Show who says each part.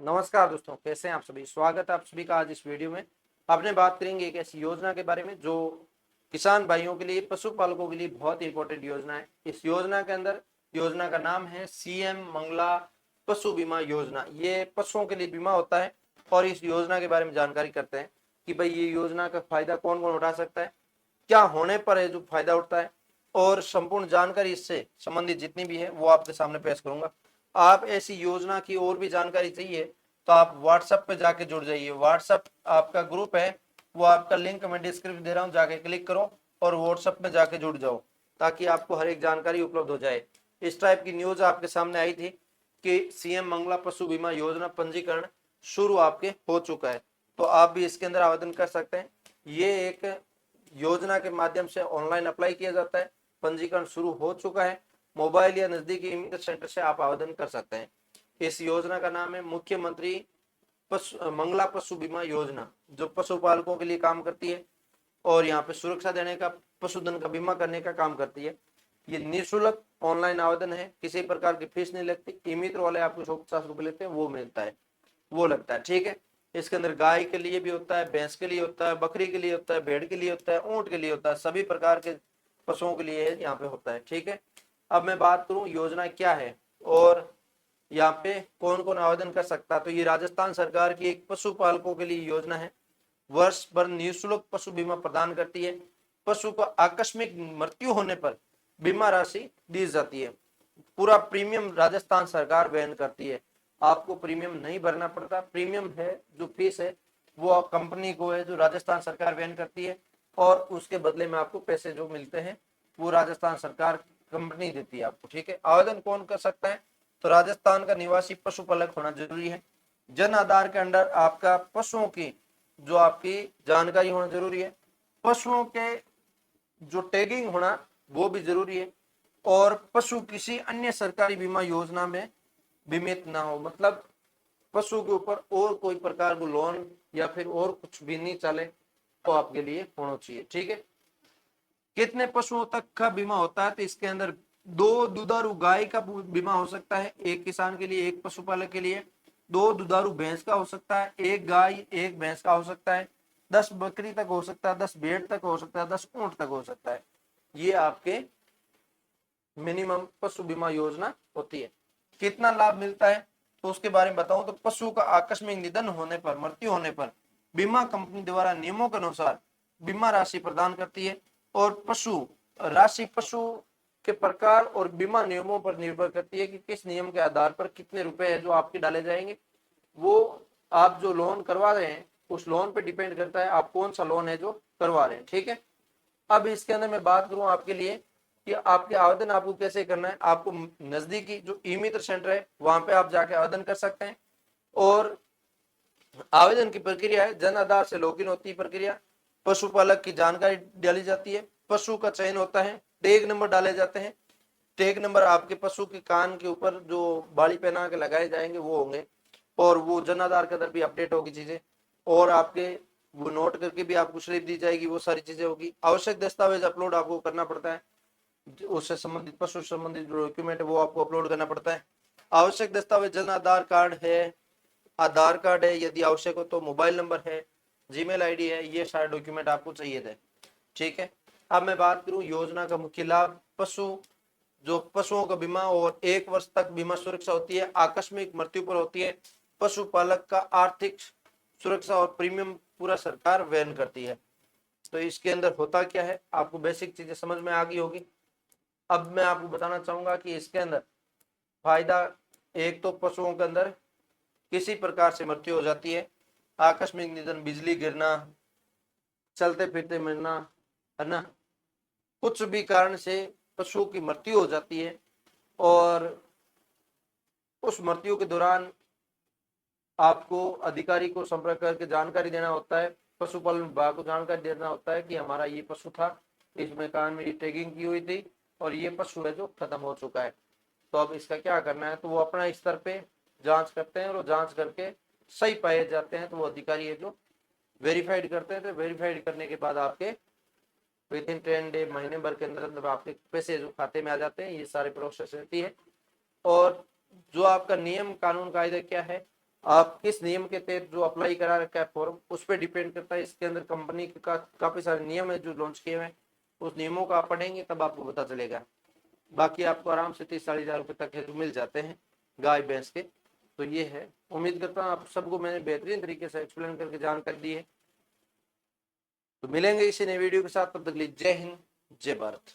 Speaker 1: नमस्कार दोस्तों, कैसे हैं आप सभी। स्वागत है आप सभी का आज इस वीडियो में। आपने बात करेंगे एक ऐसी योजना के बारे में जो किसान भाइयों के लिए, पशुपालकों के लिए बहुत इंपॉर्टेंट योजना है। इस योजना के अंदर योजना का नाम है सीएम मंगला पशु बीमा योजना। ये पशुओं के लिए बीमा होता है और इस योजना के बारे में जानकारी करते हैं कि भाई ये योजना का फायदा कौन कौन उठा सकता है, क्या होने पर है जो फायदा उठता है, और संपूर्ण जानकारी इससे संबंधित जितनी भी है वो आपके सामने पेश करूंगा। आप ऐसी योजना की और भी जानकारी चाहिए तो आप व्हाट्सएप पे जाके जुड़ जाइए। व्हाट्सएप आपका ग्रुप है, वो आपका लिंक मैं डिस्क्रिप्शन दे रहा हूँ, जाके क्लिक करो और व्हाट्सएप में जाके जुड़ जाओ ताकि आपको हर एक जानकारी उपलब्ध हो जाए। इस टाइप की न्यूज आपके सामने आई थी कि सीएम मंगला पशु बीमा योजना पंजीकरण शुरू आपके हो चुका है, तो आप भी इसके अंदर आवेदन कर सकते हैं। ये एक योजना के माध्यम से ऑनलाइन अप्लाई किया जाता है। पंजीकरण शुरू हो चुका है। मोबाइल या नजदीकी ई-मित्र सेंटर से आप आवेदन कर सकते हैं। इस योजना का नाम है मुख्यमंत्री मंगला पशु बीमा योजना, जो पशुपालकों के लिए काम करती है और यहाँ पे सुरक्षा देने का, पशुधन का बीमा करने का काम करती है। ये निःशुल्क ऑनलाइन आवेदन है, किसी प्रकार की फीस नहीं लगती। ई-मित्र वाले आपको 150 रुपए लेते हैं, वो मिलता है, वो लगता है। ठीक है, इसके अंदर गाय के लिए भी होता है, भैंस के लिए होता है, बकरी के लिए होता है, भेड़ के लिए होता है, ऊंट के लिए होता है, सभी प्रकार के पशुओं के लिए यहाँ पे होता है। ठीक है, अब मैं बात करूं योजना क्या है और यहाँ पे कौन कौन आवेदन कर सकता है। तो ये राजस्थान सरकार की एक पशुपालकों के लिए योजना है। वर्ष भर निःशुल्क पशु बीमा प्रदान करती है। पशु को आकस्मिक मृत्यु होने पर बीमा राशि दी जाती है। पूरा प्रीमियम राजस्थान सरकार वहन करती है, आपको प्रीमियम नहीं भरना पड़ता। प्रीमियम है जो फीस है वो कंपनी को है, जो राजस्थान सरकार वहन करती है, और उसके बदले में आपको पैसे जो मिलते हैं वो राजस्थान सरकार कंपनी देती है आपको। ठीक है, आवेदन कौन कर सकता है, तो राजस्थान का निवासी पशुपालक होना जरूरी है। जन आधार के अंडर आपका पशुओं की जो आपकी जानकारी होना जरूरी है। पशुओं के जो टैगिंग होना वो भी जरूरी है, और पशु किसी अन्य सरकारी बीमा योजना में बीमित ना हो, मतलब पशु के ऊपर और कोई प्रकार का लोन या फिर और कुछ भी नहीं चले तो आपके लिए होना चाहिए। ठीक है, कितने पशुओं तक का बीमा होता है, तो इसके अंदर 2 दुधारू गाय का बीमा हो सकता है एक किसान के लिए, एक पशुपालक के लिए। 2 दुधारू भैंस का हो सकता है, एक गाय एक भैंस का हो सकता है। 10 बकरी तक हो सकता है, 10 भेड़ तक हो सकता है, 10 ऊंट तक हो सकता है। ये आपके मिनिमम पशु बीमा योजना होती है। कितना लाभ मिलता है तो उसके बारे में बताऊं तो पशु का आकस्मिक निधन होने पर, मृत्यु होने पर बीमा कंपनी द्वारा नियमों के अनुसार बीमा राशि प्रदान करती है, और पशु राशि पशु के प्रकार और बीमा नियमों पर निर्भर करती है कि किस नियम के आधार पर कितने रुपए है जो आपके डाले जाएंगे। वो आप जो लोन करवा रहे हैं उस लोन पे डिपेंड करता है आप कौन सा लोन है जो करवा रहे हैं। ठीक है, अब इसके अंदर मैं बात करूं आपके लिए कि आपके आवेदन आपको कैसे करना है। आपको नजदीकी जो ई-मित्र सेंटर है वहां पे आप जाके आवेदन कर सकते हैं, और आवेदन की प्रक्रिया है जन आधार से लॉगिन होती है प्रक्रिया। पशुपालक की जानकारी डाली जाती है, पशु का चयन होता है, टैग नंबर डाले जाते हैं। टैग नंबर आपके पशु के कान के ऊपर जो बाड़ी पहना के लगाए जाएंगे वो होंगे, और वो जन आधार के अंदर भी अपडेट होगी चीजें, और आपके वो नोट करके भी आपको स्लिप दी जाएगी, वो सारी चीजें होगी। आवश्यक दस्तावेज अपलोड आपको करना पड़ता है, उससे संबंधित पशु संबंधित जो डॉक्यूमेंट है वो आपको अपलोड करना पड़ता है। आवश्यक दस्तावेज जन आधार कार्ड है, आधार कार्ड है, यदि आवश्यक हो तो मोबाइल नंबर है, जीमेल आईडी है, ये सारे डॉक्यूमेंट आपको चाहिए थे। ठीक है, अब मैं बात करूं योजना का मुख्य लाभ। जो पशुओं का बीमा और 1 वर्ष तक बीमा सुरक्षा होती है, आकस्मिक मृत्यु पर होती है। पशुपालक का आर्थिक सुरक्षा और प्रीमियम पूरा सरकार वहन करती है। तो इसके अंदर होता क्या है, आपको बेसिक चीजें समझ में आ गई होगी। अब मैं आपको बताना चाहूंगा कि इसके अंदर फायदा, एक तो पशुओं के अंदर किसी प्रकार से मृत्यु हो जाती है, आकस्मिक निधन, बिजली गिरना, चलते फिरते मरना, है ना, कुछ भी कारण से पशुओं की मृत्यु हो जाती है, और उस मृत्यु के दौरान आपको अधिकारी को संपर्क करके जानकारी देना होता है, पशुपालन विभाग को जानकारी देना होता है कि हमारा ये पशु था, इसमें कान में टैगिंग की हुई थी और ये पशु है जो खत्म हो चुका है, तो अब इसका क्या करना है। तो वो अपना स्तर पे जांच करते हैं, और जांच करके सही पाए जाते हैं तो वो अधिकारी है जो वेरीफाइड करते हैं। तो वेरीफाइड करने के बाद आपके विद इन 10 डे, महीने भर के अंदर अंदर आपके पैसे जो खाते में आ जाते हैं। ये सारी प्रोसेस रहती है। और जो आपका नियम कानून कायदा क्या है, आप किस नियम के तहत जो अप्लाई करा रखा है फॉर्म, उस पर डिपेंड करता है। इसके अंदर कंपनी का काफी सारे नियम है जो लॉन्च किए हुए हैं, उस नियमों का आप पढ़ेंगे तब आपको पता चलेगा। बाकी आपको आराम से 30-40 हजार रुपये तक है मिल जाते हैं गाय भैंस के। तो ये है, उम्मीद करता हूँ आप सबको मैंने बेहतरीन तरीके से एक्सप्लेन करके जानकारी दी है। तो मिलेंगे इसी नए वीडियो के साथ, तब तक के लिए जय हिंद, जय भारत।